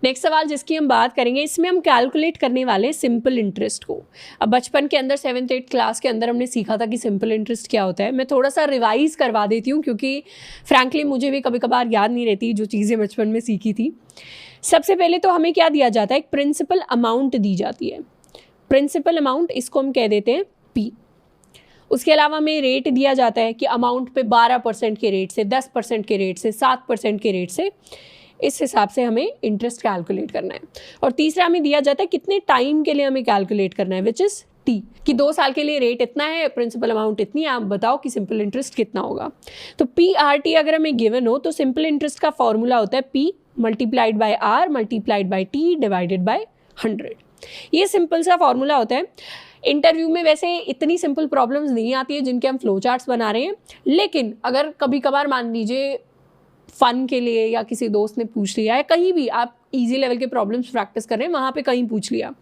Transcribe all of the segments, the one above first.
Next सवाल जिसकी हम बात करेंगे, इसमें हम कैलकुलेट करने वाले सिंपल इंटरेस्ट को। अब बचपन के अंदर 7th 8th क्लास के अंदर हमने सीखा था कि सिंपल इंटरेस्ट क्या होता है। मैं थोड़ा सा रिवाइज करवा देती हूँ क्योंकि फ्रैंकली मुझे भी कभी कभार याद नहीं रहती जो चीज़ें बचपन में सीखी थी। सबसे पहले तो हमें क्या दिया जाता है, एक प्रिंसिपल अमाउंट दी जाती है। प्रिंसिपल अमाउंट, इसको हम कह देते हैं P। उसके अलावा हमें रेट दिया जाता है कि अमाउंट पे 12% के रेट से, 10% के रेट से, 7% के रेट से, इस हिसाब से हमें इंटरेस्ट कैलकुलेट करना है। और तीसरा हमें दिया जाता है कितने टाइम के लिए हमें कैलकुलेट करना है, विच इज़ T, कि 2 साल के लिए रेट इतना है, प्रिंसिपल अमाउंट इतनी है, आप बताओ कि सिंपल इंटरेस्ट कितना होगा। तो PRT अगर हमें गिवन हो तो सिंपल इंटरेस्ट का फॉर्मूला होता है P multiplied by R multiplied by T divided by 100। ये सिंपल सा फॉर्मूला होता है। इंटरव्यू में वैसे इतनी सिंपल प्रॉब्लम्स नहीं आती है जिनके हम फ्लो चार्ट्स बना रहे हैं, लेकिन अगर कभी कभार मान लीजिए फन के लिए या किसी दोस्त ने पूछ लिया है, कहीं भी आप इजी लेवल के प्रॉब्लम्स प्रैक्टिस कर रहे हैं, वहाँ पे कहीं पूछ लिया,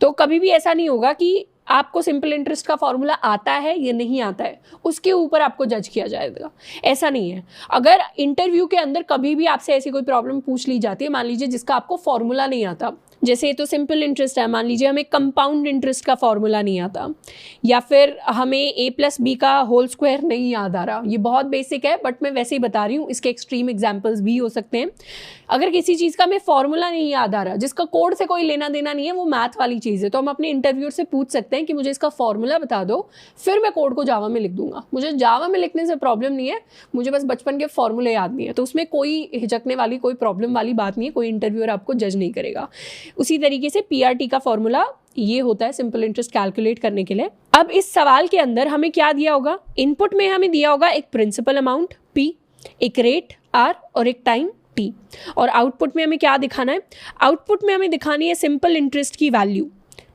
तो कभी भी ऐसा नहीं होगा कि आपको सिंपल इंटरेस्ट का फॉर्मूला आता है या नहीं आता है उसके ऊपर आपको जज किया जाएगा। ऐसा नहीं है। अगर इंटरव्यू के अंदर कभी भी आपसे ऐसी कोई प्रॉब्लम पूछ ली जाती है, मान लीजिए जिसका आपको फॉर्मूला नहीं आता, जैसे ये तो सिंपल इंटरेस्ट है, मान लीजिए हमें कंपाउंड इंटरेस्ट का फॉर्मूला नहीं आता, या फिर हमें A+B का होल स्क्वायर नहीं याद आ रहा। ये बहुत बेसिक है बट मैं वैसे ही बता रही हूँ, इसके एक्सट्रीम एग्जांपल्स भी हो सकते हैं। अगर किसी चीज़ का हमें फॉर्मूला नहीं याद आ रहा, जिसका कोड से कोई लेना देना नहीं है, वो मैथ वाली चीज़ है, तो हम अपने इंटरव्यूअर से पूछ सकते हैं कि मुझे इसका फॉर्मूला बता दो, फिर मैं कोड को जावा में लिख दूंगा। मुझे जावा में लिखने से प्रॉब्लम नहीं है, मुझे बस बचपन के फॉर्मूले याद नहीं है, तो उसमें कोई हिचकने वाली, कोई प्रॉब्लम वाली बात नहीं है, कोई इंटरव्यूअर आपको जज नहीं करेगा। उसी तरीके से PRT का फॉर्मूला ये होता है सिंपल इंटरेस्ट कैलकुलेट करने के लिए। अब इस सवाल के अंदर हमें क्या दिया होगा, इनपुट में हमें दिया होगा एक प्रिंसिपल अमाउंट P, एक रेट R और एक टाइम T, और आउटपुट में हमें क्या दिखाना है, आउटपुट में हमें दिखानी है सिंपल इंटरेस्ट की वैल्यू,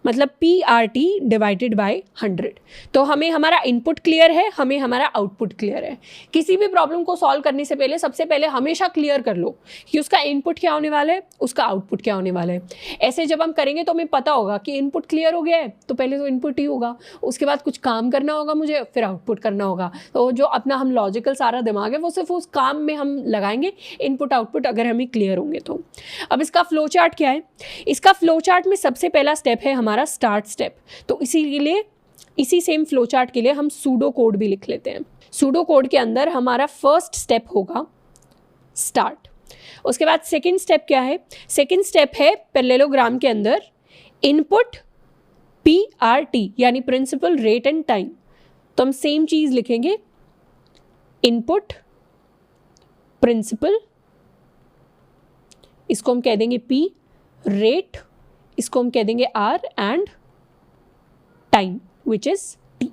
मतलब PRT डिवाइडेड बाय 100। तो हमें हमारा इनपुट क्लियर है, हमें हमारा आउटपुट क्लियर है। किसी भी प्रॉब्लम को सॉल्व करने से पहले सबसे पहले हमेशा क्लियर कर लो कि उसका इनपुट क्या होने वाला है, उसका आउटपुट क्या होने वाला है। ऐसे जब हम करेंगे तो हमें पता होगा कि इनपुट क्लियर हो गया है तो पहले तो इनपुट ही होगा, उसके बाद कुछ काम करना होगा मुझे, फिर आउटपुट करना होगा। तो जो अपना हम लॉजिकल सारा दिमाग है वो सिर्फ उस काम में हम लगाएंगे, इनपुट आउटपुट अगर हमें क्लियर होंगे तो। अब इसका फ्लो चार्ट क्या है, इसका फ्लो चार्ट में सबसे पहला स्टेप है हमारा स्टार्ट स्टेप। तो इसीलिए इसी सेम फ्लो चार्ट के लिए हम सूडो कोड भी लिख लेते हैं। सूडो कोड के अंदर हमारा फर्स्ट स्टेप होगा स्टार्ट। उसके बाद सेकंड स्टेप क्या है, सेकंड स्टेप है पैरेललोग्राम के अंदर इनपुट PRT यानी प्रिंसिपल रेट एंड टाइम। तो हम सेम चीज लिखेंगे, इनपुट प्रिंसिपल, इसको हम कह देंगे P, रेट इसको हम कह देंगे R and time which is T।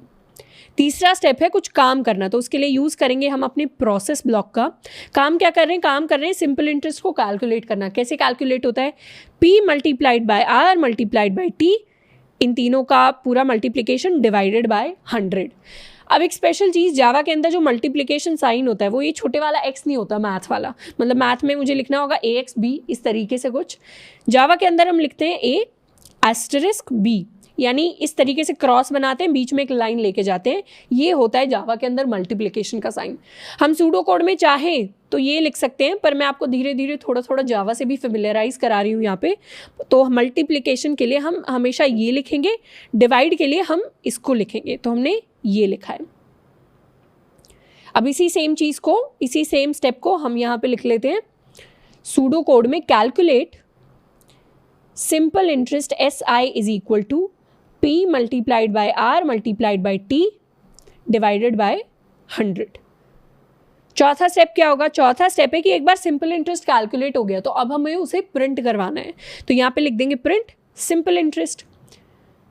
तीसरा स्टेप है कुछ काम करना, तो उसके लिए यूज करेंगे हम अपने प्रोसेस ब्लॉक का। काम क्या कर रहे हैं, काम कर रहे हैं सिंपल इंटरेस्ट को कैलकुलेट करना। कैसे कैलकुलेट होता है, P multiplied by R multiplied by T, इन तीनों का पूरा मल्टीप्लिकेशन डिवाइडेड बाय 100। अब एक स्पेशल चीज़, जावा के अंदर जो मल्टीप्लिकेशन साइन होता है वो ये छोटे वाला x नहीं होता, मैथ वाला। मतलब मैथ में मुझे लिखना होगा AXB इस तरीके से कुछ, जावा के अंदर हम लिखते हैं A*B, यानी इस तरीके से क्रॉस बनाते हैं, बीच में एक लाइन लेके जाते हैं। ये होता है जावा के अंदर मल्टीप्लिकेशन का साइन। हम सूडो कोड में चाहें तो ये लिख सकते हैं, पर मैं आपको धीरे धीरे थोड़ा थोड़ा जावा से भी फेमिलियराइज करा रही हूँ यहाँ पे। तो मल्टीप्लिकेशन के लिए हम हमेशा ये लिखेंगे, डिवाइड के लिए हम इसको लिखेंगे, तो हमने ये लिखा है। अब इसी सेम चीज़ को, इसी सेम स्टेप को हम यहाँ पे लिख लेते हैं सूडो कोड में, calculate simple interest SI is equal to P multiplied by R multiplied by T divided by 100। चौथा स्टेप क्या होगा, चौथा स्टेप है कि एक बार सिंपल इंटरेस्ट कैलकुलेट हो गया तो अब हमें उसे प्रिंट करवाना है, तो यहाँ पे लिख देंगे प्रिंट सिंपल इंटरेस्ट।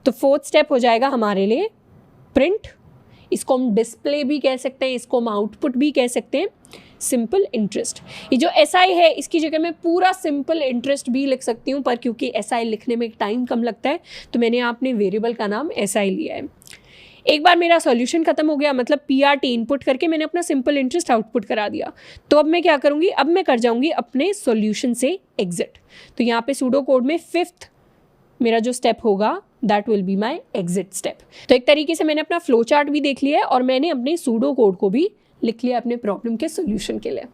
तो फोर्थ स्टेप हो जाएगा हमारे लिए प्रिंट, इसको हम डिस्प्ले भी कह सकते हैं, इसको हम आउटपुट भी कह सकते हैं, सिंपल इंटरेस्ट। ये जो SI है इसकी जगह मैं पूरा सिंपल इंटरेस्ट भी लिख सकती हूँ, पर क्योंकि SI लिखने में टाइम कम लगता है तो मैंने अपने वेरिएबल का नाम SI लिया है। एक बार मेरा सॉल्यूशन खत्म हो गया, मतलब PRT इनपुट करके मैंने अपना सिंपल इंटरेस्ट आउटपुट करा दिया, तो अब मैं क्या करूँगी, अब मैं कर जाऊँगी अपने सॉल्यूशन से एग्जिट। तो यहाँ पे सूडो कोड में फिफ्थ मेरा जो स्टेप होगा that will be my exit step. तो एक तरीके से मैंने अपना फ्लो चार्ट भी देख लिया है और मैंने अपने सूडो कोड को भी लिख लिया अपने प्रॉब्लम के सोल्यूशन के लिए।